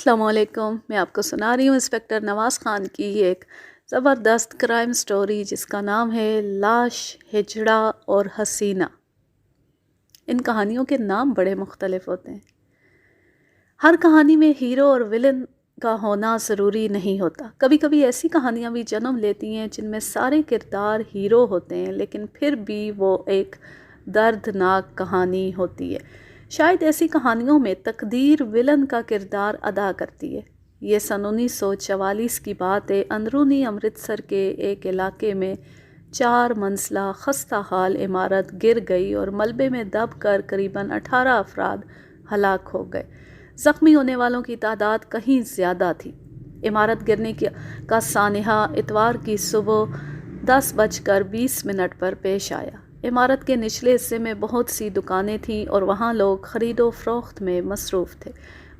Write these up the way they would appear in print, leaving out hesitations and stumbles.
السلام علیکم. میں آپ کو سنا رہی ہوں انسپکٹر نواز خان کی ایک زبردست کرائم سٹوری جس کا نام ہے لاش، ہجڑا اور حسینہ. ان کہانیوں کے نام بڑے مختلف ہوتے ہیں. ہر کہانی میں ہیرو اور ولن کا ہونا ضروری نہیں ہوتا. کبھی کبھی ایسی کہانیاں بھی جنم لیتی ہیں جن میں سارے کردار ہیرو ہوتے ہیں لیکن پھر بھی وہ ایک دردناک کہانی ہوتی ہے. شاید ایسی کہانیوں میں تقدیر ولن کا کردار ادا کرتی ہے. یہ سن 1944 کی بات ہے. اندرونی امرتسر کے ایک علاقے میں 4 منزلہ خستہ حال عمارت گر گئی اور ملبے میں دب کر قریباً 18 افراد ہلاک ہو گئے. زخمی ہونے والوں کی تعداد کہیں زیادہ تھی. عمارت گرنے کا سانحہ اتوار کی صبح 10:20 پر پیش آیا. عمارت کے نچلے حصے میں بہت سی دکانیں تھیں اور وہاں لوگ خرید و فروخت میں مصروف تھے.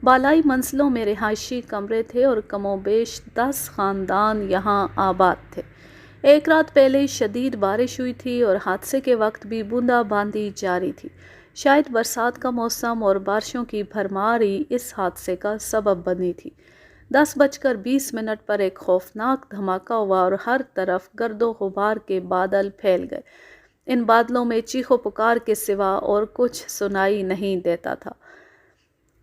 بالائی منزلوں میں رہائشی کمرے تھے اور کم و بیش 10 خاندان یہاں آباد تھے. ایک رات پہلے شدید بارش ہوئی تھی اور حادثے کے وقت بھی بوندا باندی جاری تھی. شاید برسات کا موسم اور بارشوں کی بھرمار ہی اس حادثے کا سبب بنی تھی. 10:20 پر ایک خوفناک دھماکہ ہوا اور ہر طرف گرد و غبار کے بادل پھیل گئے. ان بادلوں میں چیخ و پکار کے سوا اور کچھ سنائی نہیں دیتا تھا.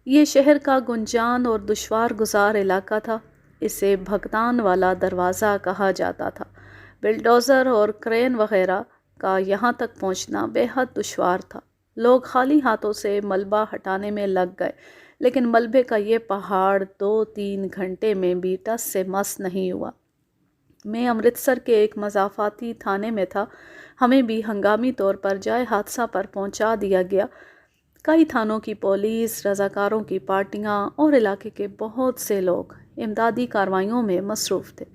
یہ شہر کا گنجان اور دشوار گزار علاقہ تھا. اسے بھگتان والا دروازہ کہا جاتا تھا. بلڈوزر اور کرین وغیرہ کا یہاں تک پہنچنا بے حد دشوار تھا. لوگ خالی ہاتھوں سے ملبہ ہٹانے میں لگ گئے لیکن ملبے کا یہ پہاڑ 2-3 گھنٹے میں بھی ٹس سے مس نہیں ہوا. میں امرتسر کے ایک مضافاتی تھانے میں تھا. ہمیں بھی ہنگامی طور پر جائے حادثہ پر پہنچا دیا گیا. کئی تھانوں کی پولیس، رضاکاروں کی پارٹیاں اور علاقے کے بہت سے لوگ امدادی کارروائیوں میں مصروف تھے.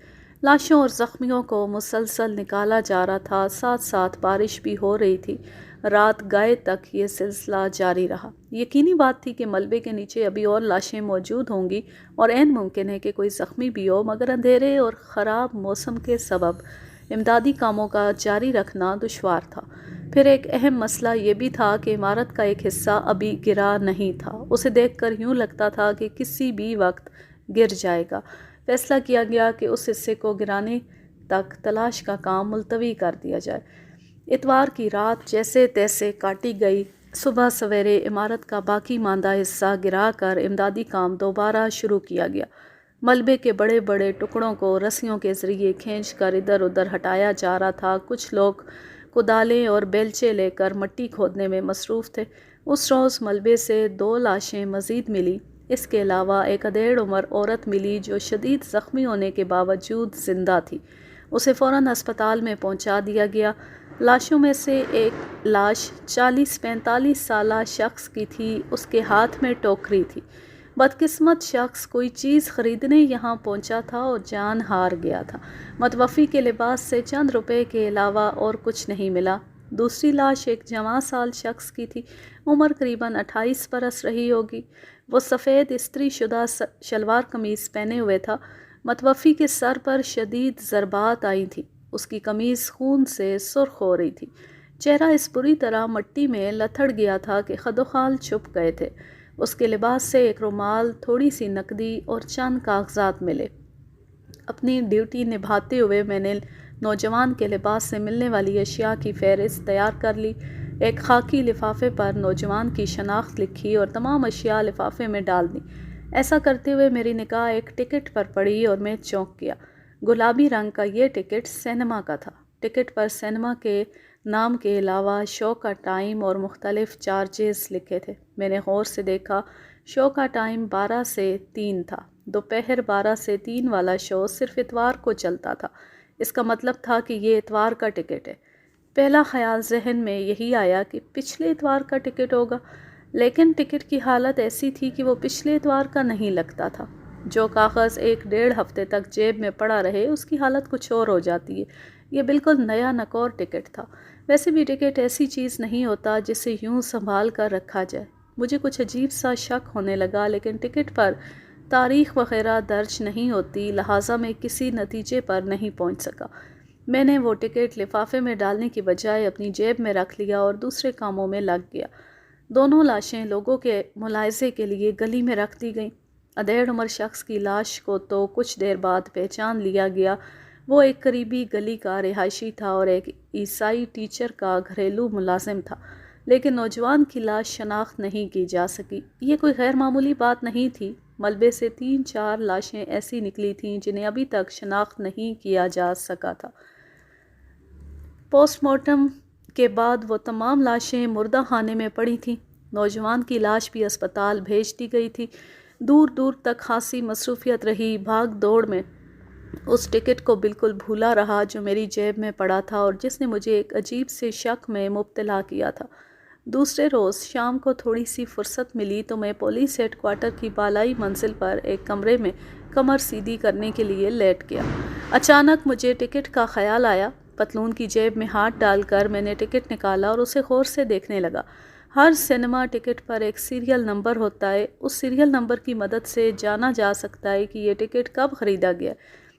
لاشوں اور زخمیوں کو مسلسل نکالا جا رہا تھا. ساتھ ساتھ بارش بھی ہو رہی تھی. رات گئے تک یہ سلسلہ جاری رہا. یقینی بات تھی کہ ملبے کے نیچے ابھی اور لاشیں موجود ہوں گی اور عین ممکن ہے کہ کوئی زخمی بھی ہو، مگر اندھیرے اور خراب موسم کے سبب امدادی کاموں کا جاری رکھنا دشوار تھا. پھر ایک اہم مسئلہ یہ بھی تھا کہ عمارت کا ایک حصہ ابھی گرا نہیں تھا. اسے دیکھ کر یوں لگتا تھا کہ کسی بھی وقت گر جائے گا. فیصلہ کیا گیا کہ اس حصے کو گرانے تک تلاش کا کام ملتوی کر دیا جائے. اتوار کی رات جیسے تیسے کاٹی گئی. صبح سویرے عمارت کا باقی ماندہ حصہ گرا کر امدادی کام دوبارہ شروع کیا گیا. ملبے کے بڑے بڑے ٹکڑوں کو رسیوں کے ذریعے کھینچ کر ادھر ادھر ہٹایا جا رہا تھا. کچھ لوگ کدالیں اور بیلچے لے کر مٹی کھودنے میں مصروف تھے. اس روز ملبے سے 2 لاشیں مزید ملی. اس کے علاوہ ایک ادھیڑ عمر عورت ملی جو شدید زخمی ہونے کے باوجود زندہ تھی. اسے فوراً ہسپتال میں پہنچا دیا گیا. لاشوں میں سے ایک لاش 40-45 سالہ شخص کی تھی. اس کے ہاتھ میں ٹوکری تھی. بدقسمت شخص کوئی چیز خریدنے یہاں پہنچا تھا اور جان ہار گیا تھا. متوفی کے لباس سے چند روپے کے علاوہ اور کچھ نہیں ملا. دوسری لاش ایک جوان سال شخص کی تھی. عمر قریباً 28 برس رہی ہوگی. وہ سفید استری شدہ شلوار قمیض پہنے ہوئے تھا. متوفی کے سر پر شدید ضربات آئی تھیں. اس کی قمیض خون سے سرخ ہو رہی تھی. چہرہ اس بری طرح مٹی میں لتھڑ گیا تھا کہ خد و خال چھپ گئے تھے. اس کے لباس سے ایک رومال، تھوڑی سی نقدی اور چند کاغذات ملے. اپنی ڈیوٹی نبھاتے ہوئے میں نے نوجوان کے لباس سے ملنے والی اشیاء کی فہرست تیار کر لی. ایک خاکی لفافے پر نوجوان کی شناخت لکھی اور تمام اشیاء لفافے میں ڈال دیں. ایسا کرتے ہوئے میری نگاہ ایک ٹکٹ پر پڑی اور میں چونک گیا. گلابی رنگ کا یہ ٹکٹ سینما کا تھا. ٹکٹ پر سینما کے نام کے علاوہ شو کا ٹائم اور مختلف چارجز لکھے تھے. میں نے غور سے دیکھا. شو کا ٹائم 12 سے 3 تھا. دوپہر 12 سے 3 والا شو صرف اتوار کو چلتا تھا. اس کا مطلب تھا کہ یہ اتوار کا ٹکٹ ہے. پہلا خیال ذہن میں یہی آیا کہ پچھلے اتوار کا ٹکٹ ہوگا، لیکن ٹکٹ کی حالت ایسی تھی کہ وہ پچھلے اتوار کا نہیں لگتا تھا. جو کاغذ 1-1.5 ہفتے تک جیب میں پڑا رہے اس کی حالت کچھ اور ہو جاتی ہے. یہ بالکل نیا نکور ٹکٹ تھا. ویسے بھی ٹکٹ ایسی چیز نہیں ہوتا جسے یوں سنبھال کر رکھا جائے. مجھے کچھ عجیب سا شک ہونے لگا، لیکن ٹکٹ پر تاریخ وغیرہ درج نہیں ہوتی، لہٰذا میں کسی نتیجے پر نہیں پہنچ سکا. میں نے وہ ٹکٹ لفافے میں ڈالنے کی بجائے اپنی جیب میں رکھ لیا اور دوسرے کاموں میں لگ گیا. دونوں لاشیں لوگوں کے ملاحظے کے لیے گلی میں رکھ دی گئیں. ادھیڑ عمر شخص کی لاش کو تو کچھ دیر بعد پہچان لیا گیا۔ وہ ایک قریبی گلی کا رہائشی تھا اور ایک عیسائی ٹیچر کا گھریلو ملازم تھا، لیکن نوجوان کی لاش شناخت نہیں کی جا سکی۔ یہ کوئی غیر معمولی بات نہیں تھی۔ ملبے سے 3-4 لاشیں ایسی نکلی تھیں جنہیں ابھی تک شناخت نہیں کیا جا سکا تھا۔ پوسٹ مارٹم کے بعد وہ تمام لاشیں مردہ خانے میں پڑی تھیں۔ نوجوان کی لاش بھی اسپتال بھیج دی گئی تھی۔ دور دور تک خاصی مصروفیت رہی۔ بھاگ دوڑ میں اس ٹکٹ کو بالکل بھولا رہا جو میری جیب میں پڑا تھا اور جس نے مجھے ایک عجیب سے شک میں مبتلا کیا تھا۔ دوسرے روز شام کو تھوڑی سی فرصت ملی تو میں پولیس ہیڈ کوارٹر کی بالائی منزل پر ایک کمرے میں کمر سیدھی کرنے کے لیے لیٹ گیا۔ اچانک مجھے ٹکٹ کا خیال آیا۔ پتلون کی جیب میں ہاتھ ڈال کر میں نے ٹکٹ نکالا اور اسے غور سے دیکھنے لگا۔ ہر سینما ٹکٹ پر ایک سیریل نمبر ہوتا ہے۔ اس سیریل نمبر کی مدد سے جانا جا سکتا ہے کہ یہ ٹکٹ کب خریدا گیا۔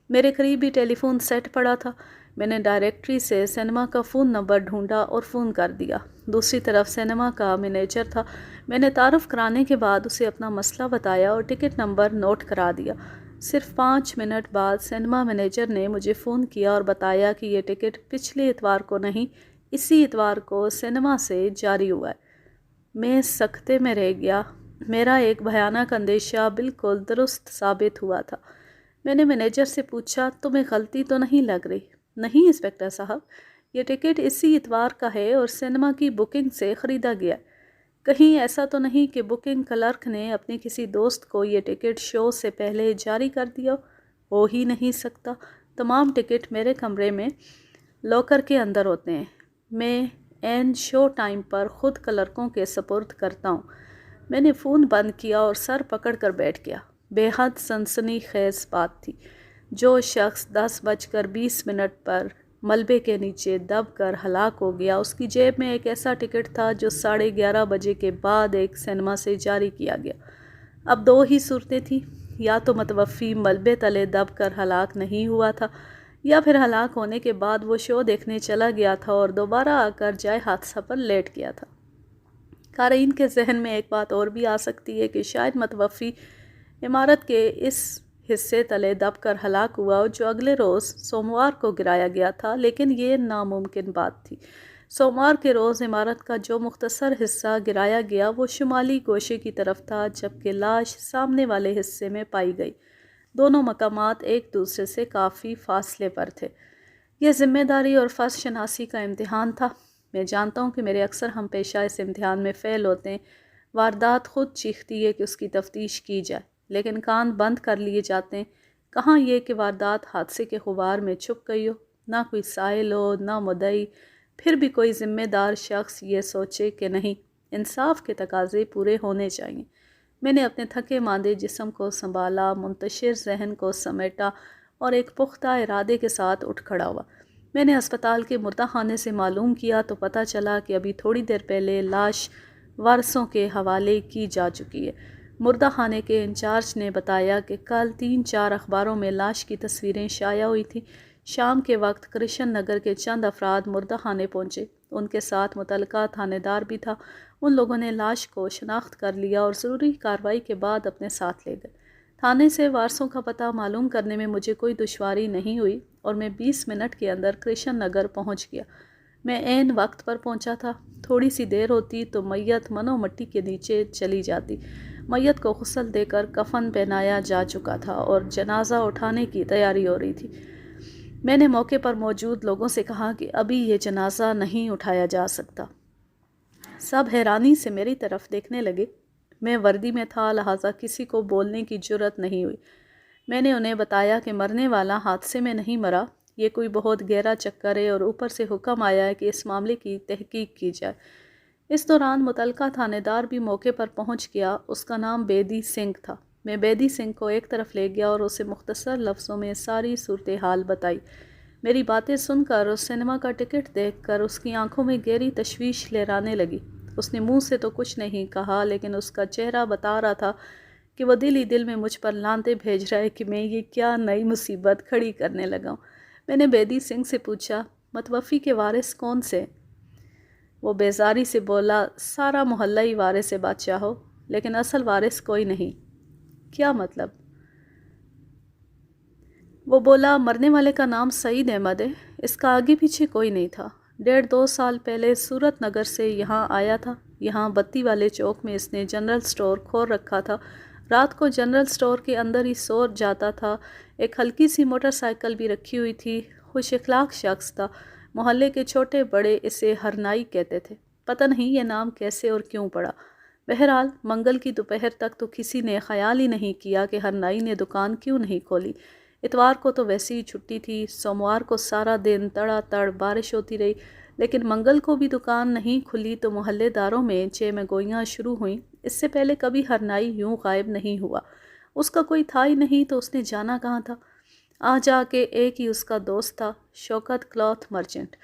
میرے قریب ہی ٹیلی فون سیٹ پڑا تھا۔ میں نے ڈائریکٹری سے سینما کا فون نمبر ڈھونڈا اور فون کر دیا۔ دوسری طرف سینما کا مینیجر تھا۔ میں نے تعارف کرانے کے بعد اسے اپنا مسئلہ بتایا اور ٹکٹ نمبر نوٹ کرا دیا۔ صرف 5 منٹ بعد سینما مینیجر نے مجھے فون کیا اور بتایا کہ یہ ٹکٹ پچھلے اتوار کو نہیں، اسی اتوار کو سینما سے جاری ہوا ہے۔ میں سکتے میں رہ گیا۔ میرا ایک بھیانک اندیشہ بالکل درست ثابت ہوا تھا۔ میں نے مینیجر سے پوچھا، تمہیں غلطی تو نہیں لگ رہی؟ نہیں انسپکٹر صاحب، یہ ٹکٹ اسی اتوار کا ہے اور سینما کی بکنگ سے خریدا گیا ہے۔ کہیں ایسا تو نہیں کہ بکنگ کلرک نے اپنے کسی دوست کو یہ ٹکٹ شو سے پہلے جاری کر دیا ہو ہی نہیں سکتا۔ تمام ٹکٹ میرے کمرے میں لاکر کے اندر ہوتے ہیں۔ میں عین شو ٹائم پر خود کلرکوں کے سپرد کرتا ہوں۔ میں نے فون بند کیا اور سر پکڑ کر بیٹھ گیا۔ بے حد سنسنی خیز بات تھی۔ جو شخص 10:20 پر ملبے کے نیچے دب کر ہلاک ہو گیا، اس کی جیب میں ایک ایسا ٹکٹ تھا جو 11:30 بجے کے بعد ایک سینما سے جاری کیا گیا۔ اب 2 ہی صورتیں تھیں، یا تو متوفی ملبے تلے دب کر ہلاک نہیں ہوا تھا، یا پھر ہلاک ہونے کے بعد وہ شو دیکھنے چلا گیا تھا اور دوبارہ آ کر جائے حادثہ پر لیٹ گیا تھا۔ قارئین کے ذہن میں ایک بات اور بھی آ سکتی ہے کہ شاید متوفی عمارت کے اس حصے تلے دب کر ہلاک ہوا جو اگلے روز سوموار کو گرایا گیا تھا، لیکن یہ ناممکن بات تھی۔ سوموار کے روز عمارت کا جو مختصر حصہ گرایا گیا وہ شمالی گوشے کی طرف تھا، جبکہ لاش سامنے والے حصے میں پائی گئی۔ دونوں مقامات ایک دوسرے سے کافی فاصلے پر تھے۔ یہ ذمہ داری اور فرض شناسی کا امتحان تھا۔ میں جانتا ہوں کہ میرے اکثر ہم پیشہ اس امتحان میں فیل ہوتے ہیں۔ واردات خود چیختی ہے کہ اس کی تفتیش کی جائے، لیکن کان بند کر لیے جاتے ہیں۔ کہاں یہ کہ واردات حادثے کے غبار میں چھپ گئی ہو، نہ کوئی سائل ہو، نہ مدعی، پھر بھی کوئی ذمہ دار شخص یہ سوچے کہ نہیں، انصاف کے تقاضے پورے ہونے چاہئیں۔ میں نے اپنے تھکے ماندے جسم کو سنبھالا، منتشر ذہن کو سمیٹا اور ایک پختہ ارادے کے ساتھ اٹھ کھڑا ہوا۔ میں نے اسپتال کے مردہ خانے سے معلوم کیا تو پتہ چلا کہ ابھی تھوڑی دیر پہلے لاش وارثوں کے حوالے کی جا چکی ہے۔ مردہ خانے کے انچارج نے بتایا کہ کل 3-4 اخباروں میں لاش کی تصویریں شائع ہوئی تھیں۔ شام کے وقت کرشن نگر کے چند افراد مردہ خانے پہنچے۔ ان کے ساتھ متعلقہ تھانے دار بھی تھا۔ ان لوگوں نے لاش کو شناخت کر لیا اور ضروری کارروائی کے بعد اپنے ساتھ لے گئے۔ تھانے سے وارثوں کا پتہ معلوم کرنے میں مجھے کوئی دشواری نہیں ہوئی اور میں 20 منٹ کے اندر کرشن نگر پہنچ گیا۔ میں عین وقت پر پہنچا تھا۔ تھوڑی سی دیر ہوتی تو میت منو مٹی کے نیچے چلی جاتی۔ میت کو غسل دے کر کفن پہنایا جا چکا تھا اور جنازہ اٹھانے کی تیاری ہو رہی تھی۔ میں نے موقع پر موجود لوگوں سے کہا کہ ابھی یہ جنازہ نہیں اٹھایا جا سکتا۔ سب حیرانی سے میری طرف دیکھنے لگے۔ میں وردی میں تھا، لہٰذا کسی کو بولنے کی جرأت نہیں ہوئی۔ میں نے انہیں بتایا کہ مرنے والا حادثے میں نہیں مرا، یہ کوئی بہت گہرا چکر ہے اور اوپر سے حکم آیا ہے کہ اس معاملے کی تحقیق کی جائے۔ اس دوران متعلقہ تھانے دار بھی موقع پر پہنچ گیا۔ اس کا نام بیدی سنگھ تھا۔ میں بیدی سنگھ کو ایک طرف لے گیا اور اسے مختصر لفظوں میں ساری صورتحال بتائی۔ میری باتیں سن کر اور سینما کا ٹکٹ دیکھ کر اس کی آنکھوں میں گہری تشویش لہرانے لگی۔ اس نے منہ سے تو کچھ نہیں کہا، لیکن اس کا چہرہ بتا رہا تھا کہ وہ دل ہی دل میں مجھ پر لانتیں بھیج رہا ہے کہ میں یہ کیا نئی مصیبت کھڑی کرنے لگا ہوں۔ میں نے بیدی سنگھ سے پوچھا، متوفی کے وارث کون سے؟ وہ بیزاری سے بولا، سارا محلہ ہی وارث بادشاہ ہو، لیکن اصل وارث کوئی نہیں۔ کیا مطلب؟ وہ بولا مرنے والے کا نام سعید احمد ہے، اس کا آگے پیچھے کوئی نہیں تھا، 1.5-2 سال پہلے سورت نگر سے یہاں آیا تھا، یہاں بتی والے چوک میں اس نے جنرل سٹور کھول رکھا تھا، رات کو جنرل سٹور کے اندر ہی سو جاتا تھا، ایک ہلکی سی موٹر سائیکل بھی رکھی ہوئی تھی، خوش اخلاق شخص تھا، محلے کے چھوٹے بڑے اسے ہرنائی کہتے تھے، پتہ نہیں یہ نام کیسے اور کیوں پڑا۔ بہرحال منگل کی دوپہر تک تو کسی نے خیال ہی نہیں کیا کہ ہرنائی نے دکان کیوں نہیں کھولی۔ اتوار کو تو ویسے ہی چھٹی تھی، سوموار کو سارا دن تڑا تڑ بارش ہوتی رہی، لیکن منگل کو بھی دکان نہیں کھلی تو محلے داروں میں چہ گوئیاں شروع ہوئیں۔ اس سے پہلے کبھی ہرنائی یوں غائب نہیں ہوا، اس کا کوئی تھا ہی نہیں تو اس نے جانا کہاں تھا؟ آ جا کے ایک ہی اس کا دوست تھا، شوکت کلاتھ مرچنٹ،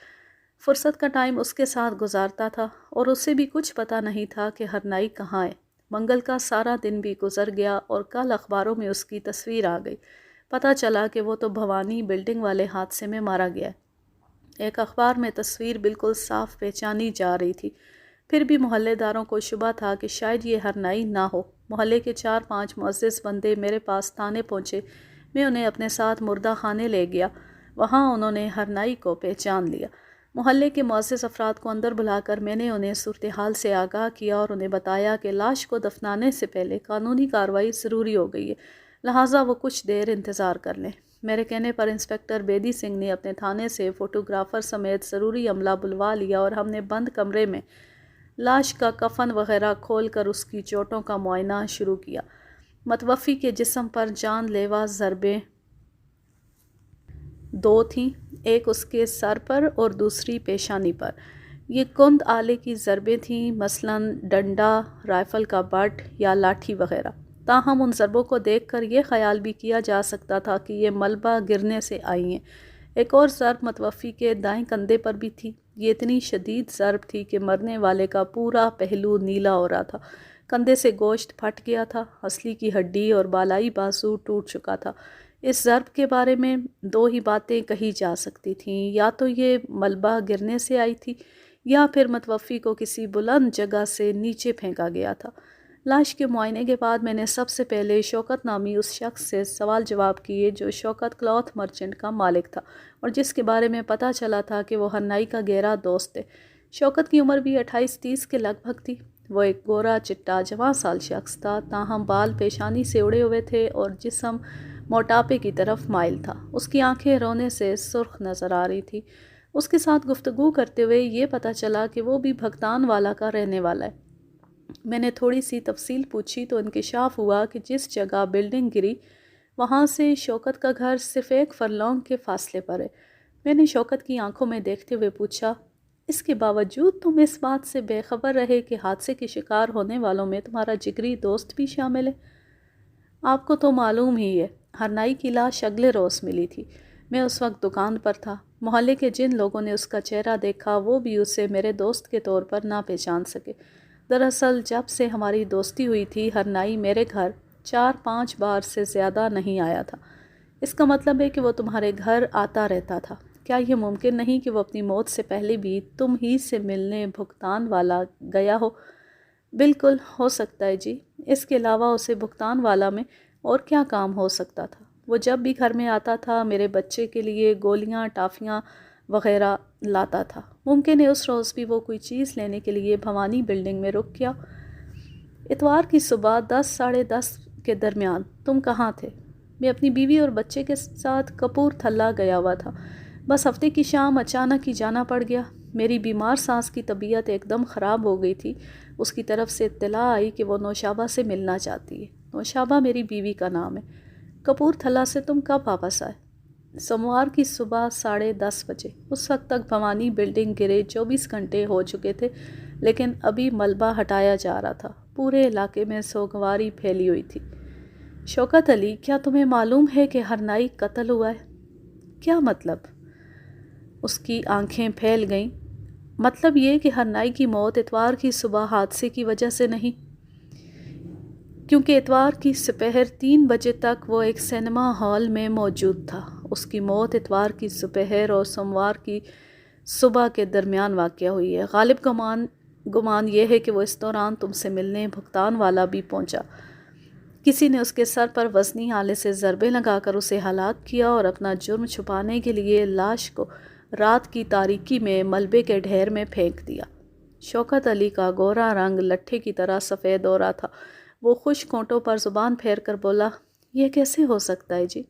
فرصت کا ٹائم اس کے ساتھ گزارتا تھا اور اسے بھی کچھ پتہ نہیں تھا کہ ہرنائی کہاں ہے۔ منگل کا سارا دن بھی گزر گیا اور کل اخباروں میں اس کی تصویر آ گئی، پتہ چلا کہ وہ تو بھوانی بلڈنگ والے حادثے میں مارا گیا ہے۔ ایک اخبار میں تصویر بالکل صاف پہچانی جا رہی تھی، پھر بھی محلے داروں کو شبہ تھا کہ شاید یہ ہرنائی نہ ہو۔ محلے کے 4-5 معزز بندے میرے پاس تھانے پہنچے، میں انہیں اپنے ساتھ مردہ خانے لے گیا، وہاں انہوں نے ہرنائی کو پہچان لیا۔ محلے کے معزز افراد کو اندر بلا کر میں نے انہیں صورتحال سے آگاہ کیا اور انہیں بتایا کہ لاش کو دفنانے سے پہلے قانونی کارروائی ضروری ہو گئی ہے، لہٰذا وہ کچھ دیر انتظار کر لیں۔ میرے کہنے پر انسپکٹر بیدی سنگھ نے اپنے تھانے سے فوٹوگرافر سمیت ضروری عملہ بلوا لیا اور ہم نے بند کمرے میں لاش کا کفن وغیرہ کھول کر اس کی چوٹوں کا معائنہ شروع کیا۔ متوفی کے جسم پر جان لیوا ضربیں 2 تھیں، ایک اس کے سر پر اور دوسری پیشانی پر۔ یہ کند آلے کی ضربیں تھیں، مثلاً ڈنڈا، رائفل کا بٹ یا لاٹھی وغیرہ۔ تاہم ان ضربوں کو دیکھ کر یہ خیال بھی کیا جا سکتا تھا کہ یہ ملبہ گرنے سے آئی ہیں۔ ایک اور ضرب متوفی کے دائیں کندھے پر بھی تھی، یہ اتنی شدید ضرب تھی کہ مرنے والے کا پورا پہلو نیلا ہو رہا تھا، کندھے سے گوشت پھٹ گیا تھا، ہنسلی کی ہڈی اور بالائی بازو ٹوٹ چکا تھا۔ اس ضرب کے بارے میں 2 ہی باتیں کہی جا سکتی تھیں، یا تو یہ ملبہ گرنے سے آئی تھی یا پھر متوفی کو کسی بلند جگہ سے نیچے پھینکا گیا تھا۔ لاش کے معائنے کے بعد میں نے سب سے پہلے شوکت نامی اس شخص سے سوال جواب کیے جو شوکت کلاتھ مرچنٹ کا مالک تھا اور جس کے بارے میں پتہ چلا تھا کہ وہ ہرنائی کا گہرا دوست ہے۔ شوکت کی عمر بھی 28-30 کے لگ بھگ تھی، وہ ایک گورا چٹا جوان سال شخص تھا، تاہم بال پیشانی سے اڑے ہوئے تھے اور جسم موٹاپے کی طرف مائل تھا، اس کی آنکھیں رونے سے سرخ نظر آ رہی تھی۔ اس کے ساتھ گفتگو کرتے ہوئے یہ پتہ چلا کہ وہ بھی بھگتان والا کا رہنے والا ہے۔ میں نے تھوڑی سی تفصیل پوچھی تو انکشاف ہوا کہ جس جگہ بلڈنگ گری وہاں سے شوکت کا گھر صرف 1 فرلانگ کے فاصلے پر ہے۔ میں نے شوکت کی آنکھوں میں دیکھتے ہوئے پوچھا، اس کے باوجود تم اس بات سے بے خبر رہے کہ حادثے کے شکار ہونے والوں میں تمہارا جگری دوست بھی شامل ہے؟ آپ کو تو معلوم ہی ہے، ہرنائی کی لاش اگلے روز ملی تھی، میں اس وقت دکان پر تھا، محلے کے جن لوگوں نے اس کا چہرہ دیکھا وہ بھی اسے میرے دوست کے طور پر نہ پہچان سکے۔ دراصل جب سے ہماری دوستی ہوئی تھی ہرنائی میرے گھر 4-5 بار سے زیادہ نہیں آیا تھا۔ اس کا مطلب ہے کہ وہ تمہارے گھر آتا رہتا تھا، کیا یہ ممکن نہیں کہ وہ اپنی موت سے پہلے بھی تم ہی سے ملنے بھگتان والا گیا ہو؟ بالکل ہو سکتا ہے جی، اس کے علاوہ اسے بھگتان والا میں اور کیا کام ہو سکتا تھا؟ وہ جب بھی گھر میں آتا تھا میرے بچے کے لیے گولیاں ٹافیاں وغیرہ لاتا تھا، ممکن ہے اس روز بھی وہ کوئی چیز لینے کے لیے بھوانی بلڈنگ میں رک گیا۔ اتوار کی صبح 10-10:30 کے درمیان تم کہاں تھے؟ میں اپنی بیوی اور بچے کے ساتھ کپور تھلہ گیا ہوا تھا، بس ہفتے کی شام اچانک ہی جانا پڑ گیا، میری بیمار سانس کی طبیعت ایک دم خراب ہو گئی تھی، اس کی طرف سے اطلاع آئی کہ وہ نوشابہ سے ملنا چاہتی ہے، نوشابہ میری بیوی کا نام ہے۔ کپور تھلہ سے تم کب واپس آئے؟ سوموار کی صبح 10:30 بجے، اس وقت تک بھوانی بلڈنگ گرے 24 گھنٹے ہو چکے تھے لیکن ابھی ملبہ ہٹایا جا رہا تھا، پورے علاقے میں سوگواری پھیلی ہوئی تھی۔ شوکت علی، کیا تمہیں معلوم ہے کہ ہرنائی قتل ہوا ہے؟ کیا مطلب؟ اس کی آنکھیں پھیل گئیں۔ مطلب یہ کہ ہرنائی کی موت اتوار کی صبح حادثے کی وجہ سے نہیں، کیونکہ اتوار کی سپہر 3 بجے تک وہ ایک سینما ہال میں موجود تھا۔ اس کی موت اتوار کی سپہر اور سوموار کی صبح کے درمیان واقع ہوئی ہے۔ غالب گمان یہ ہے کہ وہ اس دوران تم سے ملنے بھگتان والا بھی پہنچا۔ کسی نے اس کے سر پر وزنی آلے سے ضربیں لگا کر اسے ہلاک کیا اور اپنا جرم چھپانے کے لیے لاش کو رات کی تاریکی میں ملبے کے ڈھیر میں پھینک دیا۔ شوکت علی کا گورا رنگ لٹھے کی طرح سفید ہو رہا تھا۔ وہ خشک ہونٹوں پر زبان پھیر کر بولا، یہ کیسے ہو سکتا ہے جی؟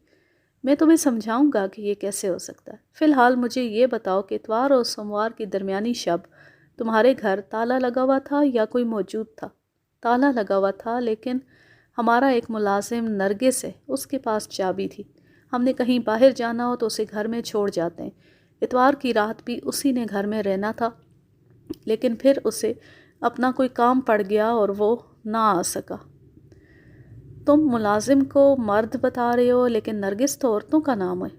میں تمہیں سمجھاؤں گا کہ یہ کیسے ہو سکتا ہے۔ فی الحال مجھے یہ بتاؤ کہ اتوار اور سوموار کی درمیانی شب تمہارے گھر تالا لگا ہوا تھا یا کوئی موجود تھا؟ تالا لگا ہوا تھا، لیکن ہمارا ایک ملازم نرگس ہے، اس کے پاس چابی تھی۔ ہم نے کہیں باہر جانا ہو تو اسے گھر میں چھوڑ جاتے ہیں۔ اتوار کی رات بھی اسی نے گھر میں رہنا تھا، لیکن پھر اسے اپنا کوئی کام پڑ گیا اور وہ نہ آ سکا۔ تم ملازم کو مرد بتا رہے ہو، لیکن نرگس تو عورتوں کا نام ہے۔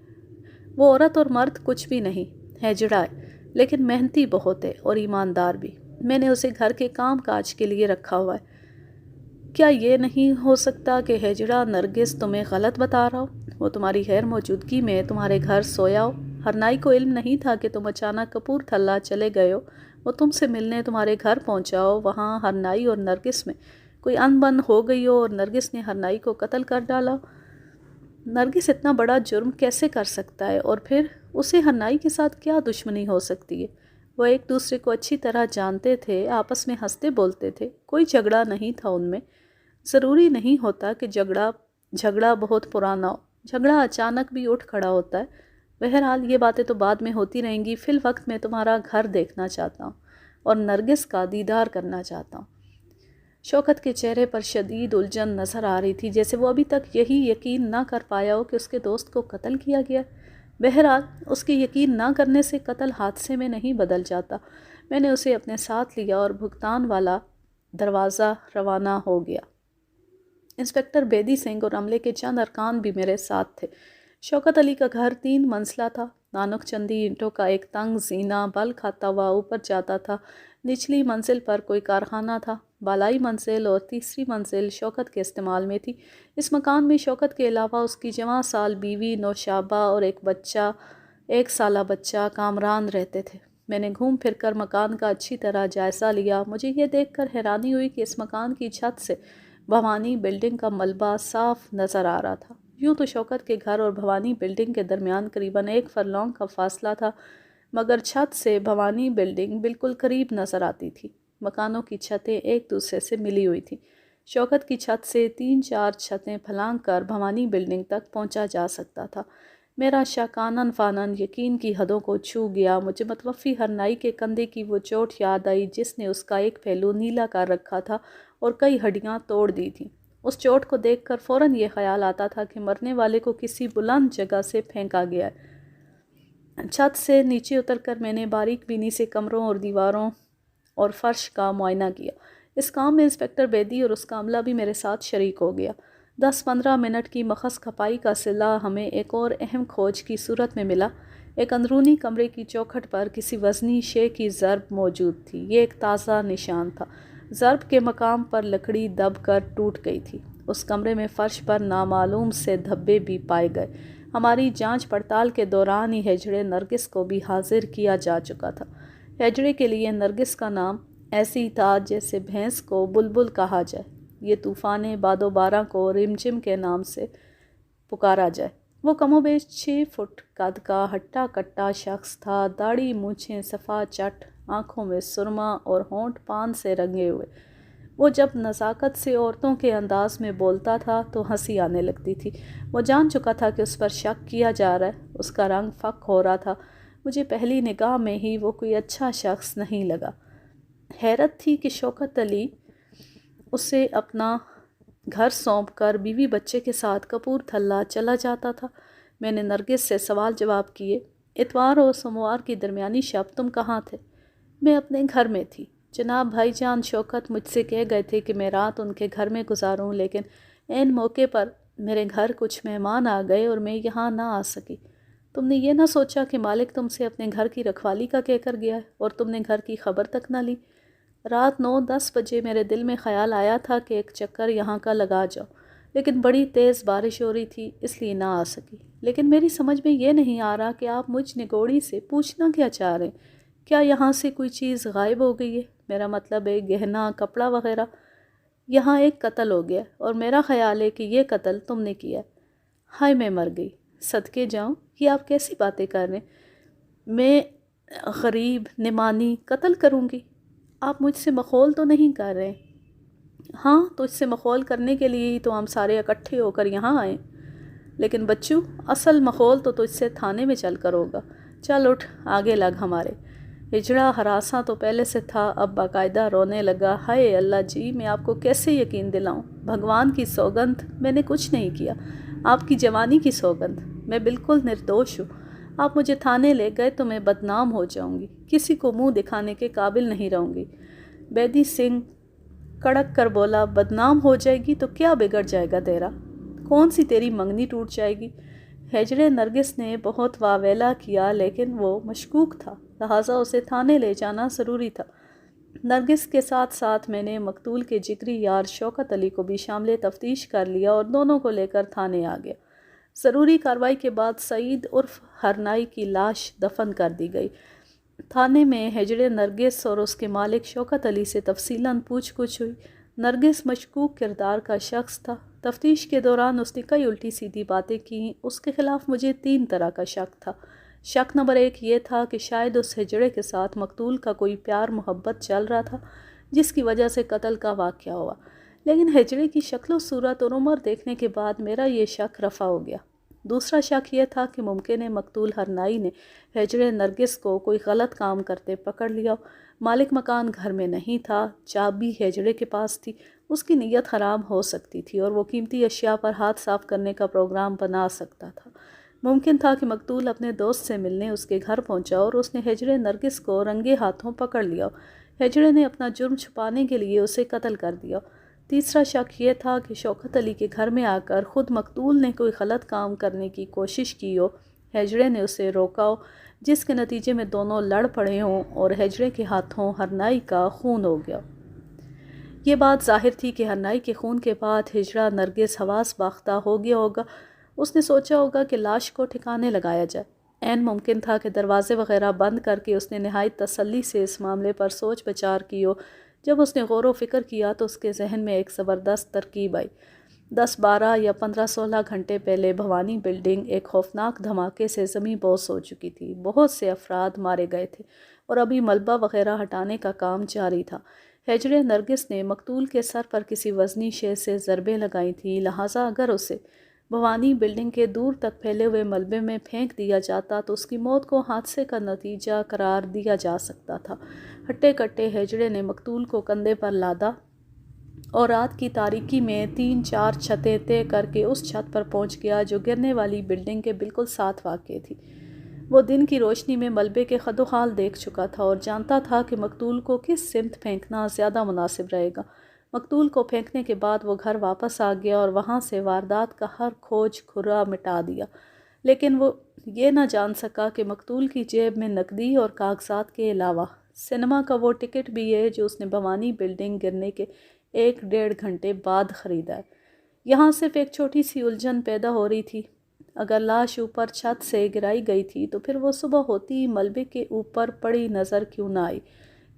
وہ عورت اور مرد کچھ بھی نہیں، ہیجڑا ہے، لیکن محنتی بہت ہے اور ایماندار بھی۔ میں نے اسے گھر کے کام کاج کے لیے رکھا ہوا ہے۔ کیا یہ نہیں ہو سکتا کہ ہیجڑا نرگس تمہیں غلط بتا رہا ہو؟ وہ تمہاری غیر موجودگی میں تمہارے گھر سویا ہو۔ ہرنائی کو علم نہیں تھا کہ تم اچانک کپور تھلہ چلے گئے ہو۔ وہ تم سے ملنے تمہارے گھر پہنچا ہو، وہاں ہرنائی اور نرگس میں کوئی ان بن ہو گئی ہو اور نرگس نے ہرنائی کو قتل کر ڈالا۔ نرگس اتنا بڑا جرم کیسے کر سکتا ہے؟ اور پھر اسے ہرنائی کے ساتھ کیا دشمنی ہو سکتی ہے؟ وہ ایک دوسرے کو اچھی طرح جانتے تھے، آپس میں ہنستے بولتے تھے، کوئی جھگڑا نہیں تھا ان میں۔ ضروری نہیں ہوتا کہ جھگڑا بہت پرانا ہو، جھگڑا اچانک بھی اٹھ کھڑا ہوتا ہے۔ بہرحال یہ باتیں تو بعد میں ہوتی رہیں گی۔ فی الوقت میں تمہارا گھر دیکھنا چاہتا ہوں اور نرگس کا دیدار کرنا چاہتا ہوں۔ شوکت کے چہرے پر شدید الجھن نظر آ رہی تھی، جیسے وہ ابھی تک یہی یقین نہ کر پایا ہو کہ اس کے دوست کو قتل کیا گیا۔ بہرحال اس کے یقین نہ کرنے سے قتل حادثے میں نہیں بدل جاتا۔ میں نے اسے اپنے ساتھ لیا اور بھگتان والا دروازہ روانہ ہو گیا۔ انسپکٹر بیدی سنگھ اور عملے کے چند ارکان بھی میرے ساتھ تھے۔ شوکت علی کا گھر 3 منزلہ تھا۔ نانک چندی اینٹوں کا ایک تنگ زینہ بل کھاتا ہوا اوپر جاتا تھا۔ نچلی منزل پر کوئی کارخانہ تھا۔ بالائی منزل اور تیسری منزل شوکت کے استعمال میں تھی۔ اس مکان میں شوکت کے علاوہ اس کی جوان سال بیوی نوشابہ اور ایک سالہ بچہ کامران رہتے تھے۔ میں نے گھوم پھر کر مکان کا اچھی طرح جائزہ لیا۔ مجھے یہ دیکھ کر حیرانی ہوئی کہ اس مکان کی چھت سے بھوانی بلڈنگ کا ملبہ صاف نظر آ رہا تھا۔ یوں تو شوکت کے گھر اور بھوانی بلڈنگ کے درمیان قریباً 1 فرلانگ کا فاصلہ تھا، مگر چھت سے بھوانی بلڈنگ بالکل قریب نظر آتی تھی۔ مکانوں کی چھتیں ایک دوسرے سے ملی ہوئی تھیں۔ شوکت کی چھت سے 3-4 چھتیں پھلانگ کر بھوانی بلڈنگ تک پہنچا جا سکتا تھا۔ میرا شکانن فانن یقین کی حدوں کو چھو گیا۔ مجھے متوفی ہرنائی کے کندھے کی وہ چوٹ یاد آئی جس نے اس کا ایک پہلو نیلا کر رکھا تھا اور کئی ہڈیاں توڑ دی تھیں۔ اس چوٹ کو دیکھ کر فوراً یہ خیال آتا تھا کہ مرنے والے کو کسی بلند جگہ سے پھینکا گیا ہے۔ چھت سے نیچے اتر کر میں نے باریک بینی سے کمروں اور دیواروں اور فرش کا معائنہ کیا۔ اس کام میں انسپکٹر بیدی اور اس کا عملہ بھی میرے ساتھ شریک ہو گیا۔ 10-15 منٹ کی مخص کھپائی کا صلہ ہمیں ایک اور اہم کھوج کی صورت میں ملا۔ ایک اندرونی کمرے کی چوکھٹ پر کسی وزنی شے کی ضرب موجود تھی۔ یہ ایک تازہ نشان تھا۔ ضرب کے مقام پر لکڑی دب کر ٹوٹ گئی تھی۔ اس کمرے میں فرش پر نامعلوم سے دھبے بھی پائے گئے۔ ہماری جانچ پڑتال کے دوران ہی ہیجڑے نرگس کو بھی حاضر کیا جا چکا تھا۔ ہیجڑے کے لیے نرگس کا نام ایسی تھا جیسے بھینس کو بلبل کہا جائے، یہ طوفان باد و باراں کو رمجم کے نام سے پکارا جائے۔ وہ کم و بیش 6 فٹ قد کا ہٹا کٹا شخص تھا، داڑھی مونچھیں صفا چٹ، آنکھوں میں سرما اور ہونٹ پان سے رنگے ہوئے۔ وہ جب نزاکت سے عورتوں کے انداز میں بولتا تھا تو ہنسی آنے لگتی تھی۔ وہ جان چکا تھا کہ اس پر شک کیا جا رہا ہے۔ اس کا رنگ فک ہو رہا تھا۔ مجھے پہلی نگاہ میں ہی وہ کوئی اچھا شخص نہیں لگا۔ حیرت تھی کہ شوکت علی اسے اپنا گھر سونپ کر بیوی بچے کے ساتھ کپور تھلہ چلا جاتا تھا۔ میں نے نرگس سے سوال جواب کیے۔ اتوار اور سوموار کی درمیانی شب تم کہاں تھے؟ میں اپنے گھر میں تھی جناب۔ بھائی جان شوکت مجھ سے کہہ گئے تھے کہ میں رات ان کے گھر میں گزاروں، لیکن عین موقع پر میرے گھر کچھ مہمان آ گئے اور میں یہاں نہ آ سکی۔ تم نے یہ نہ سوچا کہ مالک تم سے اپنے گھر کی رکھوالی کا کہہ کر گیا ہے اور تم نے گھر کی خبر تک نہ لی؟ رات 9-10 بجے میرے دل میں خیال آیا تھا کہ ایک چکر یہاں کا لگا جاؤ، لیکن بڑی تیز بارش ہو رہی تھی اس لیے نہ آ سکی۔ لیکن میری سمجھ میں یہ نہیں آ رہا کہ آپ مجھ نگوڑی سے پوچھنا کیا چاہ رہے ہیں؟ کیا یہاں سے کوئی چیز غائب ہو گئی ہے؟ میرا مطلب ہے گہنا، کپڑا وغیرہ۔ یہاں ایک قتل ہو گیا اور میرا خیال ہے کہ یہ قتل تم نے کیا ہے۔ ہائے میں مر گئی، صدقے جاؤں، یہ آپ کیسی باتیں کر رہے ہیں؟ میں غریب نمانی قتل کروں گی؟ آپ مجھ سے مخول تو نہیں کر رہے؟ ہاں، تو اس سے مخول کرنے کے لیے ہی تو ہم سارے اکٹھے ہو کر یہاں آئے۔ لیکن بچو، اصل مخول تو تجھ سے تھانے میں چل کر ہوگا۔ چل اٹھ، آگے لگ ہمارے۔ ہجڑا ہراساں تو پہلے سے تھا، اب باقاعدہ رونے لگا۔ ہائے اللہ جی، میں آپ کو کیسے یقین دلاؤں؟ بھگوان کی سوگند، میں نے کچھ نہیں کیا۔ آپ کی جوانی کی سوگند، میں بالکل نردوش ہوں۔ آپ مجھے تھانے لے گئے تو میں بدنام ہو جاؤں گی، کسی کو منہ دکھانے کے قابل نہیں رہوں گی۔ بیدی سنگھ کڑک کر بولا، بدنام ہو جائے گی تو کیا بگڑ جائے گا تیرا؟ کون سی تیری منگنی ٹوٹ جائے گی؟ ہجڑے نرگس نے بہت واویلا کیا، لیکن وہ مشکوک تھا، لہٰذا اسے تھانے لے جانا ضروری تھا۔ نرگس کے ساتھ ساتھ میں نے مقتول کے جگری یار شوکت علی کو بھی شامل تفتیش کر لیا اور دونوں کو لے کر تھانے آ گیا۔ ضروری کارروائی کے بعد سعید عرف ہرنائی کی لاش دفن کر دی گئی۔ تھانے میں ہجڑے نرگس اور اس کے مالک شوکت علی سے تفصیلاً پوچھ گچھ ہوئی۔ نرگس مشکوک کردار کا شخص تھا۔ تفتیش کے دوران اس نے کئی الٹی سیدھی باتیں کیں۔ اس کے خلاف مجھے 3 طرح کا شک تھا۔ شک نمبر 1 یہ تھا کہ شاید اس ہجڑے کے ساتھ مقتول کا کوئی پیار محبت چل رہا تھا، جس کی وجہ سے قتل کا واقعہ ہوا۔ لیکن ہجڑے کی شکل و صورت اور عمر دیکھنے کے بعد میرا یہ شک رفع ہو گیا۔ دوسرا شک یہ تھا کہ ممکن ہے مقتول ہرنائی نے ہجڑے نرگس کو کوئی غلط کام کرتے پکڑ لیا ہو۔ مالک مکان گھر میں نہیں تھا، چابی ہجڑے کے پاس تھی۔ اس کی نیت خراب ہو سکتی تھی اور وہ قیمتی اشیاء پر ہاتھ صاف کرنے کا پروگرام بنا سکتا تھا۔ ممکن تھا کہ مقتول اپنے دوست سے ملنے اس کے گھر پہنچا اور اس نے ہجڑے نرگس کو رنگے ہاتھوں پکڑ لیا ہو۔ ہجڑے نے اپنا جرم چھپانے کے لیے اسے قتل کر دیا۔ تیسرا شک یہ تھا کہ شوکت علی کے گھر میں آ کر خود مقتول نے کوئی غلط کام کرنے کی کوشش کی ہو، ہجڑے نے اسے روکا ہو، جس کے نتیجے میں دونوں لڑ پڑے ہوں اور ہجڑے کے ہاتھوں ہرنائی کا خون ہو گیا۔ یہ بات ظاہر تھی کہ ہرنائی کے خون کے بعد ہجڑا نرگس حواس باختہ ہو گیا ہوگا۔ اس نے سوچا ہوگا کہ لاش کو ٹھکانے لگایا جائے۔ عین ممکن تھا کہ دروازے وغیرہ بند کر کے اس نے نہایت تسلی سے اس معاملے پر سوچ بچار کی ہو۔ جب اس نے غور و فکر کیا تو اس کے ذہن میں ایک زبردست ترکیب آئی۔ 10 12 یا 15 16 گھنٹے پہلے بھوانی بلڈنگ ایک خوفناک دھماکے سے زمیں بوس ہو چکی تھی۔ بہت سے افراد مارے گئے تھے اور ابھی ملبہ وغیرہ ہٹانے کا کام جاری تھا۔ ہجڑے نرگس نے مقتول کے سر پر کسی وزنی شے سے ضربیں لگائی تھیں، لہٰذا اگر اسے بھوانی بلڈنگ کے دور تک پھیلے ہوئے ملبے میں پھینک دیا جاتا تو اس کی موت کو حادثے کا نتیجہ قرار دیا جا سکتا تھا۔ ہٹے کٹے ہجڑے نے مقتول کو کندھے پر لادا اور رات کی تاریکی میں 3 4 چھتیں طے کر کے اس چھت پر پہنچ گیا جو گرنے والی بلڈنگ کے بالکل ساتھ واقع تھی۔ وہ دن کی روشنی میں ملبے کے خد و خال دیکھ چکا تھا اور جانتا تھا کہ مقتول کو کس سمت پھینکنا زیادہ مناسب رہے گا۔ مقتول کو پھینکنے کے بعد وہ گھر واپس آ گیا اور وہاں سے واردات کا ہر کھوج کھرا مٹا دیا، لیکن وہ یہ نہ جان سکا کہ مقتول کی جیب میں نقدی اور کاغذات کے علاوہ سنیما کا وہ ٹکٹ بھی ہے جو اس نے بھوانی بلڈنگ گرنے کے 1 1.5 گھنٹے بعد خریدا ہے۔ یہاں صرف ایک چھوٹی سی الجھن پیدا ہو رہی تھی۔ اگر لاش اوپر چھت سے گرائی گئی تھی تو پھر وہ صبح ہوتی ہی ملبے کے اوپر پڑی نظر کیوں نہ آئی؟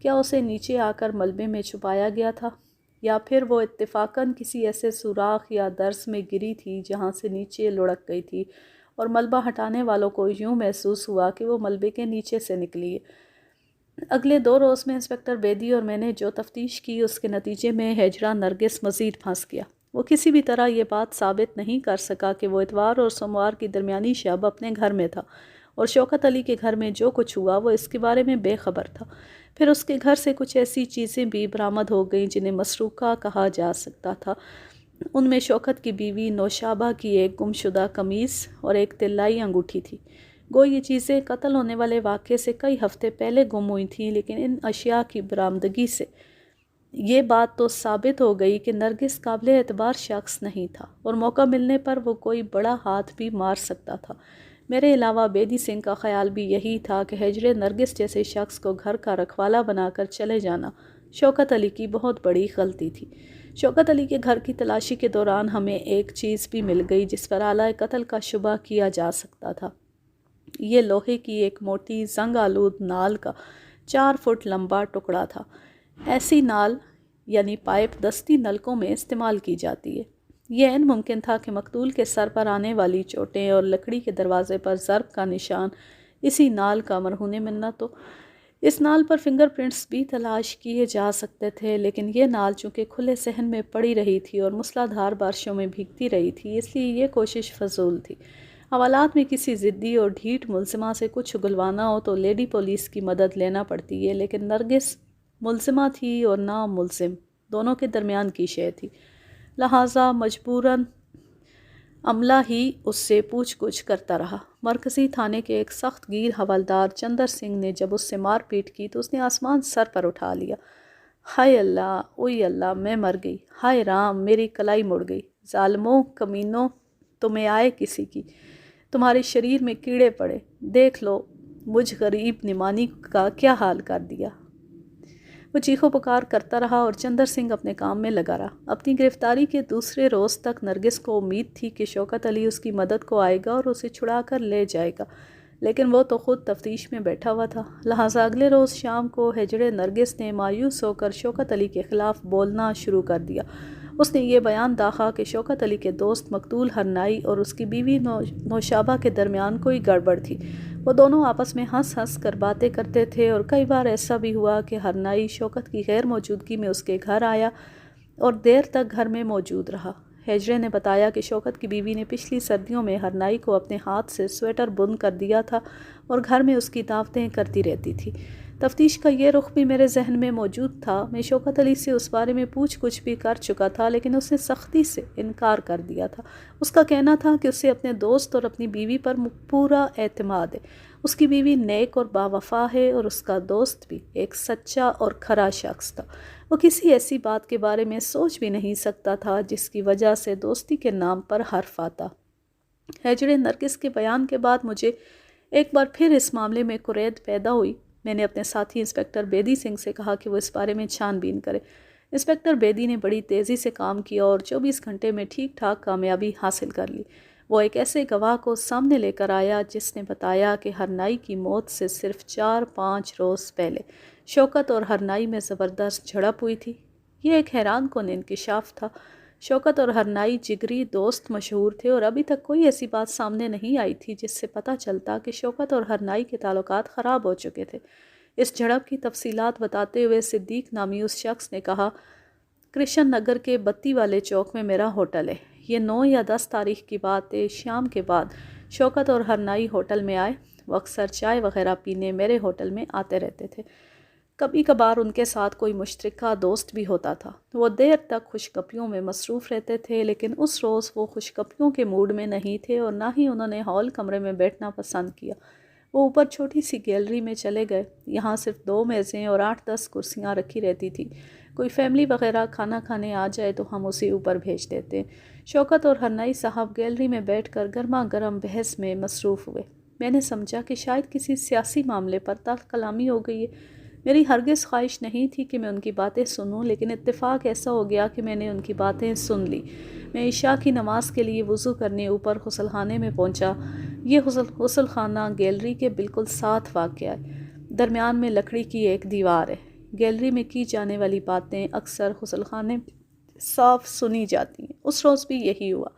کیا اسے نیچے آ کر ملبے میں چھپایا گیا تھا، یا پھر وہ اتفاقاً کسی ایسے سوراخ یا درس میں گری تھی جہاں سے نیچے لڑک گئی تھی اور ملبہ ہٹانے والوں کو یوں محسوس ہوا کہ وہ ملبے کے نیچے سے نکلی ہے۔ اگلے 2 روز میں انسپکٹر بیدی اور میں نے جو تفتیش کی اس کے نتیجے میں ہجڑا نرگس مزید پھنس گیا۔ وہ کسی بھی طرح یہ بات ثابت نہیں کر سکا کہ وہ اتوار اور سوموار کی درمیانی شب اپنے گھر میں تھا اور شوکت علی کے گھر میں جو کچھ ہوا وہ اس کے بارے میں بے خبر تھا۔ پھر اس کے گھر سے کچھ ایسی چیزیں بھی برآمد ہو گئیں جنہیں مسروقہ کہا جا سکتا تھا۔ ان میں شوکت کی بیوی نوشابہ کی ایک گمشدہ قمیص اور ایک طلائی انگوٹھی تھی۔ گو یہ چیزیں قتل ہونے والے واقعے سے کئی ہفتے پہلے گم ہوئی تھیں، لیکن ان اشیاء کی برآمدگی سے یہ بات تو ثابت ہو گئی کہ نرگس قابل اعتبار شخص نہیں تھا اور موقع ملنے پر وہ کوئی بڑا ہاتھ بھی مار سکتا تھا۔ میرے علاوہ بیدی سنگھ کا خیال بھی یہی تھا کہ ہجڑے نرگس جیسے شخص کو گھر کا رکھوالا بنا کر چلے جانا شوکت علی کی بہت بڑی غلطی تھی۔ شوکت علی کے گھر کی تلاشی کے دوران ہمیں ایک چیز بھی مل گئی جس پر اعلی قتل کا شبہ کیا جا سکتا تھا۔ یہ لوہے کی ایک موٹی زنگ آلود نال کا 4 فٹ لمبا ٹکڑا تھا۔ ایسی نال یعنی پائپ دستی نلکوں میں استعمال کی جاتی ہے۔ یہ عین ممکن تھا کہ مقتول کے سر پر آنے والی چوٹیں اور لکڑی کے دروازے پر ضرب کا نشان اسی نال کا مرہون منت ہو۔ اس نال پر فنگر پرنٹس بھی تلاش کیے جا سکتے تھے، لیکن یہ نال چونکہ کھلے صحن میں پڑی رہی تھی اور موسلا دھار بارشوں میں بھیگتی رہی تھی، اس لیے یہ کوشش فضول تھی۔ حوالات میں کسی ضدی اور ڈھیٹ ملزمہ سے کچھ اگلوانا ہو تو لیڈی پولیس کی مدد لینا پڑتی ہے، لیکن نرگس ملزمہ تھی اور نام ملزم، دونوں کے درمیان کی شے تھی، لہٰذا مجبوراً عملہ ہی اس سے پوچھ گچھ کرتا رہا۔ مرکزی تھانے کے ایک سخت گیر حوالدار چندر سنگھ نے جب اس سے مار پیٹ کی تو اس نے آسمان سر پر اٹھا لیا۔ ہائے اللہ، اوئی اللہ، میں مر گئی، ہائے رام، میری کلائی مڑ گئی، ظالموں، کمینوں، تمہیں آئے کسی کی، تمہارے شریر میں کیڑے پڑے، دیکھ لو مجھ غریب نمانی کا کیا حال کر دیا۔ وہ چیخو پکار کرتا رہا اور چندر سنگھ اپنے کام میں لگا رہا۔ اپنی گرفتاری کے دوسرے روز تک نرگس کو امید تھی کہ شوکت علی اس کی مدد کو آئے گا اور اسے چھڑا کر لے جائے گا، لیکن وہ تو خود تفتیش میں بیٹھا ہوا تھا۔ لہٰذا اگلے روز شام کو ہجڑے نرگس نے مایوس ہو کر شوکت علی کے خلاف بولنا شروع کر دیا۔ اس نے یہ بیان داغا کہ شوکت علی کے دوست مقتول ہرنائی اور اس کی بیوی نوشابہ کے درمیان کوئی گڑبڑ تھی۔ وہ دونوں آپس میں ہنس ہنس کر باتیں کرتے تھے اور کئی بار ایسا بھی ہوا کہ ہرنائی شوکت کی غیر موجودگی میں اس کے گھر آیا اور دیر تک گھر میں موجود رہا۔ ہجڑے نے بتایا کہ شوکت کی بیوی نے پچھلی سردیوں میں ہرنائی کو اپنے ہاتھ سے سویٹر بن کر دیا تھا اور گھر میں اس کی دعوتیں کرتی رہتی تھی۔ تفتیش کا یہ رخ بھی میرے ذہن میں موجود تھا۔ میں شوکت علی سے اس بارے میں پوچھ گچھ بھی کر چکا تھا، لیکن اس نے سختی سے انکار کر دیا تھا۔ اس کا کہنا تھا کہ اسے اپنے دوست اور اپنی بیوی پر پورا اعتماد ہے۔ اس کی بیوی نیک اور باوفا ہے اور اس کا دوست بھی ایک سچا اور کھرا شخص تھا۔ وہ کسی ایسی بات کے بارے میں سوچ بھی نہیں سکتا تھا جس کی وجہ سے دوستی کے نام پر حرف آتا۔ ہجڑے نرگس کے بیان کے بعد مجھے ایک بار پھر اس معاملے میں کرید پیدا ہوئی۔ میں نے اپنے ساتھی انسپکٹر بیدی سنگھ سے کہا کہ وہ اس بارے میں چھان بین کرے۔ انسپکٹر بیدی نے بڑی تیزی سے کام کیا اور 24 گھنٹے میں ٹھیک ٹھاک کامیابی حاصل کر لی۔ وہ ایک ایسے گواہ کو سامنے لے کر آیا جس نے بتایا کہ ہرنائی کی موت سے صرف 4-5 روز پہلے شوکت اور ہرنائی میں زبردست جھڑپ ہوئی تھی۔ یہ ایک حیران کن انکشاف تھا۔ شوکت اور ہرنائی جگری دوست مشہور تھے اور ابھی تک کوئی ایسی بات سامنے نہیں آئی تھی جس سے پتہ چلتا کہ شوکت اور ہرنائی کے تعلقات خراب ہو چکے تھے۔ اس جھڑپ کی تفصیلات بتاتے ہوئے صدیق نامی اس شخص نے کہا، کرشن نگر کے بتی والے چوک میں میرا ہوٹل ہے۔ یہ 9 یا 10 تاریخ کی بات ہے۔ شام کے بعد شوکت اور ہرنائی ہوٹل میں آئے۔ وہ اکثر چائے وغیرہ پینے میرے ہوٹل میں آتے رہتے تھے۔ کبھی کبھار ان کے ساتھ کوئی مشترکہ دوست بھی ہوتا تھا۔ وہ دیر تک خوشگپیوں میں مصروف رہتے تھے، لیکن اس روز وہ خوشگپیوں کے موڈ میں نہیں تھے اور نہ ہی انہوں نے ہال کمرے میں بیٹھنا پسند کیا۔ وہ اوپر چھوٹی سی گیلری میں چلے گئے۔ یہاں صرف 2 میزیں اور 8-10 کرسیاں رکھی رہتی تھی۔ کوئی فیملی وغیرہ کھانا کھانے آ جائے تو ہم اسے اوپر بھیج دیتے۔ شوکت اور ہرنائی صاحب گیلری میں بیٹھ کر گرما گرم بحث میں مصروف ہوئے۔ میں نے سمجھا کہ شاید کسی سیاسی معاملے پر تلخ کلامی ہو گئی ہے۔ میری ہرگز خواہش نہیں تھی کہ میں ان کی باتیں سنوں، لیکن اتفاق ایسا ہو گیا کہ میں نے ان کی باتیں سن لی۔ میں عشاء کی نماز کے لیے وضو کرنے اوپر غسل خانے میں پہنچا۔ یہ غسل خانہ گیلری کے بالکل ساتھ واقع ہے۔ درمیان میں لکڑی کی ایک دیوار ہے۔ گیلری میں کی جانے والی باتیں اکثر غسل خانے صاف سنی جاتی ہیں۔ اس روز بھی یہی ہوا۔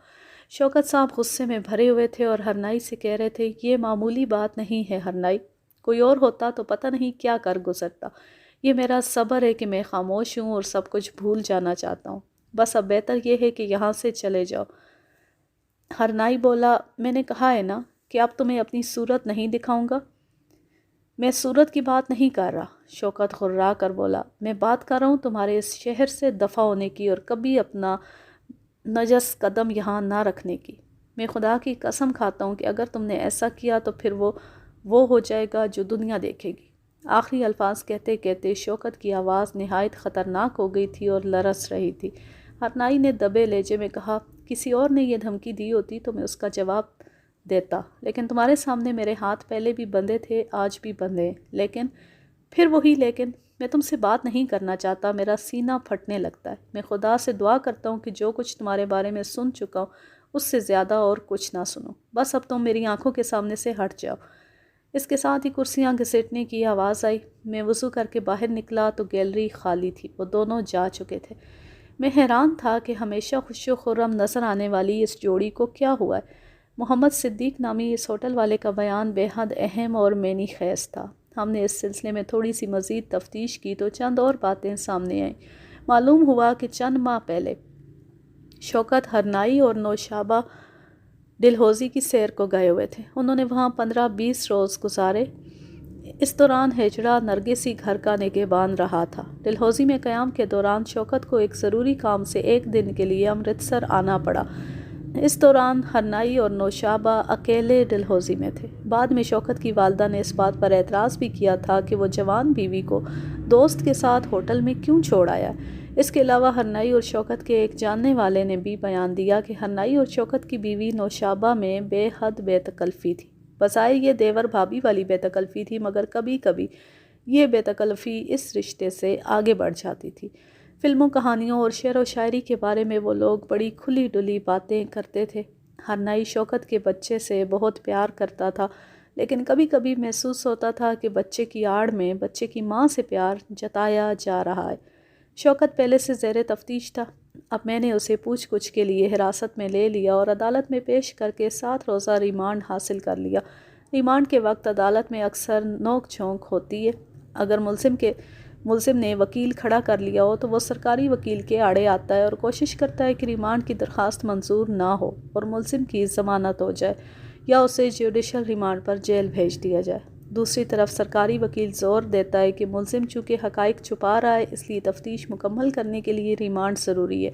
شوکت صاحب غصے میں بھرے ہوئے تھے اور ہرنائی سے کہہ رہے تھے، یہ معمولی بات نہیں ہے ہرنائی، کوئی اور ہوتا تو پتہ نہیں کیا کر گزرتا۔ یہ میرا صبر ہے کہ میں خاموش ہوں اور سب کچھ بھول جانا چاہتا ہوں۔ بس اب بہتر یہ ہے کہ یہاں سے چلے جاؤ۔ ہرنائی بولا، میں نے کہا ہے نا کہ اب تمہیں اپنی صورت نہیں دکھاؤں گا۔ میں صورت کی بات نہیں کر رہا، شوکت غرا کر بولا، میں بات کر رہا ہوں تمہارے اس شہر سے دفع ہونے کی اور کبھی اپنا نجس قدم یہاں نہ رکھنے کی۔ میں خدا کی قسم کھاتا ہوں کہ اگر تم نے ایسا کیا تو پھر وہ ہو جائے گا جو دنیا دیکھے گی۔ آخری الفاظ کہتے کہتے شوکت کی آواز نہایت خطرناک ہو گئی تھی اور لرز رہی تھی۔ ہرنائی نے دبے لہجے میں کہا، کسی اور نے یہ دھمکی دی ہوتی تو میں اس کا جواب دیتا، لیکن تمہارے سامنے میرے ہاتھ پہلے بھی بندھے تھے، آج بھی بندھے ہیں۔ لیکن پھر وہی لیکن، میں تم سے بات نہیں کرنا چاہتا، میرا سینہ پھٹنے لگتا ہے۔ میں خدا سے دعا کرتا ہوں کہ جو کچھ تمہارے بارے میں سن چکا ہوں اس سے زیادہ اور کچھ نہ سنو۔ بس اب تم میری آنکھوں کے سامنے سے ہٹ جاؤ۔ اس کے ساتھ ہی کرسیاں گھسیٹنے کی آواز آئی۔ میں وضو کر کے باہر نکلا تو گیلری خالی تھی، وہ دونوں جا چکے تھے۔ میں حیران تھا کہ ہمیشہ خوش و خرم نظر آنے والی اس جوڑی کو کیا ہوا ہے۔ محمد صدیق نامی اس ہوٹل والے کا بیان بے حد اہم اور معنی خیز تھا۔ ہم نے اس سلسلے میں تھوڑی سی مزید تفتیش کی تو چند اور باتیں سامنے آئیں۔ معلوم ہوا کہ چند ماہ پہلے شوکت ہرنائی اور نوشابہ ڈلہوزی کی سیر کو گئے ہوئے تھے۔ انہوں نے وہاں 15-20 روز گزارے۔ اس دوران ہجڑا نرگسی گھر کا نگہبان رہا تھا۔ ڈلہوزی میں قیام کے دوران شوکت کو ایک ضروری کام سے 1 دن کے لیے امرتسر آنا پڑا۔ اس دوران ہرنائی اور نوشابہ اکیلے ڈلہوزی میں تھے۔ بعد میں شوکت کی والدہ نے اس بات پر اعتراض بھی کیا تھا کہ وہ جوان بیوی کو دوست کے ساتھ ہوٹل میں کیوں چھوڑ آیا۔ اس کے علاوہ ہرنائی اور شوکت کے ایک جاننے والے نے بھی بیان دیا کہ ہرنائی اور شوکت کی بیوی نوشابہ میں بے حد بے تکلفی تھی۔ بظاہر یہ دیور بھابھی والی بے تکلفی تھی، مگر کبھی کبھی یہ بے تکلفی اس رشتے سے آگے بڑھ جاتی تھی۔ فلموں، کہانیوں اور شعر و شاعری کے بارے میں وہ لوگ بڑی کھلی ڈلی باتیں کرتے تھے۔ ہرنائی شوکت کے بچے سے بہت پیار کرتا تھا، لیکن کبھی کبھی محسوس ہوتا تھا کہ بچے کی آڑ میں بچے کی ماں سے پیار جتایا جا رہا ہے۔ شوکت پہلے سے زیر تفتیش تھا۔ اب میں نے اسے پوچھ گچھ کے لیے حراست میں لے لیا اور عدالت میں پیش کر کے 7 روزہ ریمانڈ حاصل کر لیا۔ ریمانڈ کے وقت عدالت میں اکثر نوک جھونک ہوتی ہے۔ اگر ملزم نے وکیل کھڑا کر لیا ہو تو وہ سرکاری وکیل کے آڑے آتا ہے اور کوشش کرتا ہے کہ ریمانڈ کی درخواست منظور نہ ہو اور ملزم کی ضمانت ہو جائے یا اسے جوڈیشل ریمانڈ پر جیل بھیج دیا جائے۔ دوسری طرف سرکاری وکیل زور دیتا ہے کہ ملزم چونکہ حقائق چھپا رہا ہے، اس لیے تفتیش مکمل کرنے کے لیے ریمانڈ ضروری ہے۔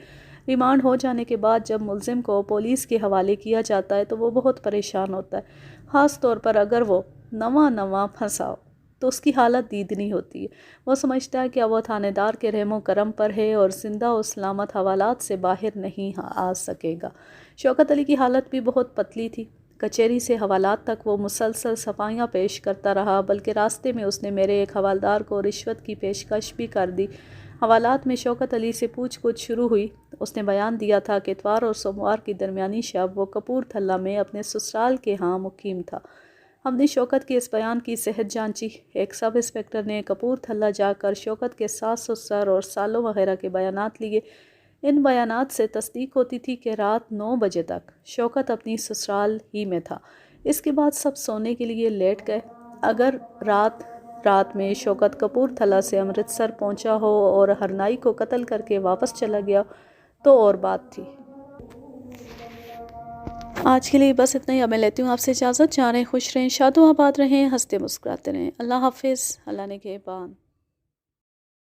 ریمانڈ ہو جانے کے بعد جب ملزم کو پولیس کے حوالے کیا جاتا ہے تو وہ بہت پریشان ہوتا ہے، خاص طور پر اگر وہ نواں پھنسا ہو تو اس کی حالت دیدنی ہوتی ہے۔ وہ سمجھتا ہے کہ اب وہ تھانے دار کے رحم و کرم پر ہے اور زندہ و سلامت حوالات سے باہر نہیں آ سکے گا۔ شوکت علی کی حالت بھی بہت پتلی تھی۔ کچہری سے حوالات تک وہ مسلسل صفائیاں پیش کرتا رہا، بلکہ راستے میں اس نے میرے ایک حوالدار کو رشوت کی پیشکش بھی کر دی۔ حوالات میں شوکت علی سے پوچھ گچھ شروع ہوئی۔ اس نے بیان دیا تھا کہ اتوار اور سوموار کی درمیانی شب وہ کپور تھلہ میں اپنے سسرال کے ہاں مقیم تھا۔ ہم نے شوکت کے اس بیان کی صحت جانچی۔ ایک سب انسپکٹر نے کپور تھلہ جا کر شوکت کے ساس سسر اور سالوں وغیرہ کے بیانات لیے۔ ان بیانات سے تصدیق ہوتی تھی کہ رات 9 بجے تک شوکت اپنی سسرال ہی میں تھا۔ اس کے بعد سب سونے کے لیے لیٹ گئے۔ اگر رات میں شوکت کپور تھلہ سے امرتسر پہنچا ہو اور ہرنائی کو قتل کر کے واپس چلا گیا تو اور بات تھی۔ آج کے لیے بس اتنا ہی۔ اب میں لیتی ہوں آپ سے اجازت۔ جا رہے ہیں، خوش رہیں، شاد و آباد رہیں، ہنستے مسکراتے رہیں۔ اللہ حافظ، اللہ نگہبان۔